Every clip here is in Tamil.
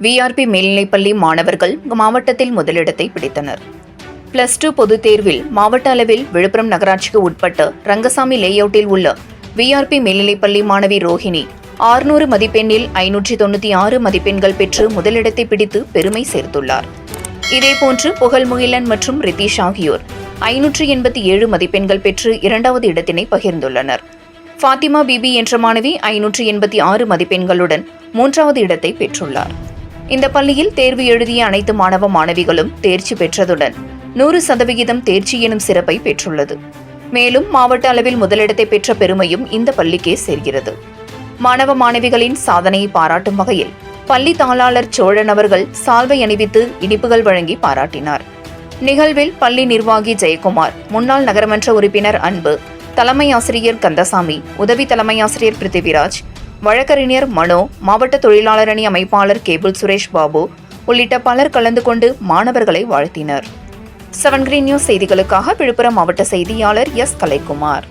விஆர்பி மேல்நிலைப்பள்ளி மாணவர்கள் மாவட்டத்தில் முதலிடத்தை பிடித்தனர். +2 பொதுத் தேர்வில் மாவட்ட அளவில் விழுப்புரம் நகராட்சிக்கு உட்பட்ட ரங்கசாமி லேஅவுட்டில் உள்ள விஆர்பி மேல்நிலைப்பள்ளி மாணவி ரோஹிணி 600 மதிப்பெண்ணில் 596 மதிப்பெண்கள் பெற்று முதலிடத்தை பிடித்து பெருமை சேர்த்துள்ளார். இதேபோன்று புகழ்முகிலன் மற்றும் ரிதீஷ் ஆகியோர் 587 மதிப்பெண்கள் பெற்று இரண்டாவது இடத்தினை பகிர்ந்துள்ளனர். ஃபாத்திமா பிபி என்ற மாணவி 586 மதிப்பெண்களுடன் மூன்றாவது இடத்தை பெற்றுள்ளார். இந்த பள்ளியில் தேர்வு எழுதிய அனைத்து மாணவ மாணவிகளும் தேர்ச்சி பெற்றதுடன் 100% தேர்ச்சி எனும் சிறப்பை பெற்றுள்ளது. மேலும் மாவட்ட அளவில் முதலிடத்தை பெற்ற பெருமையும் இந்த பள்ளிக்கே சேர்கிறது. மாணவ மாணவிகளின் சாதனையை பாராட்டும் வகையில் பள்ளி தாளாளர் சோழன் அவர்கள் சால்வை அணிவித்து இனிப்புகள் வழங்கி பாராட்டினார். நிகழ்வில் பள்ளி நிர்வாகி ஜெயக்குமார், முன்னாள் நகரமன்ற உறுப்பினர் அன்பு, தலைமை ஆசிரியர் கந்தசாமி, உதவி தலைமை ஆசிரியர் பிருத்திவிராஜ், வழக்கறிஞர் மனோ, மாவட்ட தொழிலாளர் அணி அமைப்பாளர் கேபிள் சுரேஷ் பாபு உள்ளிட்ட பலர் கலந்து கொண்டு மாணவர்களை வாழ்த்தினர். 7 Green நியூஸ் செய்திகளுக்காக விழுப்புரம் மாவட்ட செய்தியாளர் எஸ். கலைக்குமார்.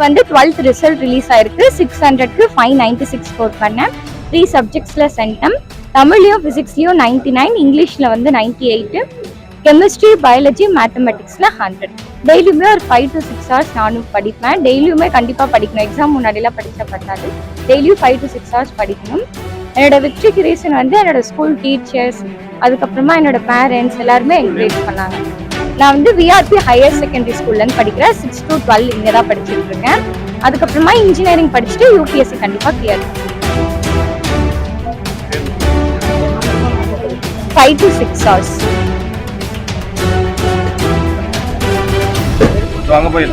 வந்து 12th ரிசல்ட் ரிலீஸ் ஆயிருக்கு. 600க்கு 596 ஸ்கோர் பண்ணேன். 3 சப்ஜெக்ட்ஸ்ல சென்டம். தமிழ்லயும் பிசிக்ஸ்லயும் 99, இங்கிலீஷ்ல வந்து 98, கெமிஸ்ட்ரி, பயாலஜி, மேத்தமெட்டிக்ஸ்ல 100. டெய்லியுமே ஒரு 5 to 6 hours நானும் படிப்பேன். டெய்லியுமே கண்டிப்பா படிக்கணும். எக்ஸாம் முன்னாடிலாம் படிச்ச பத்தாது. டெய்லியும் 5 to 6 hours படிக்கணும். என்னோட விக்டரிக்கு ரீசன் வந்து என்னோட ஸ்கூல் டீச்சர்ஸ், அதுக்கப்புறமா என்னோட பேரண்ட்ஸ் எல்லாருமே என்கரேஜ் பண்ணாங்க. நான் வந்து விஆர்பி ஹையர் செகண்டரி ஸ்கூல்லேருந்து படிக்கிறேன். 6 to 12 இங்கே தான் படிச்சுட்டு இருக்கேன். அதுக்கப்புறமா இன்ஜினியரிங் படிச்சுட்டு யூபிஎஸ்சி கண்டிப்பாக கிளியர் பண்ணுவேன். 5 to 6 hours. அங்க போய்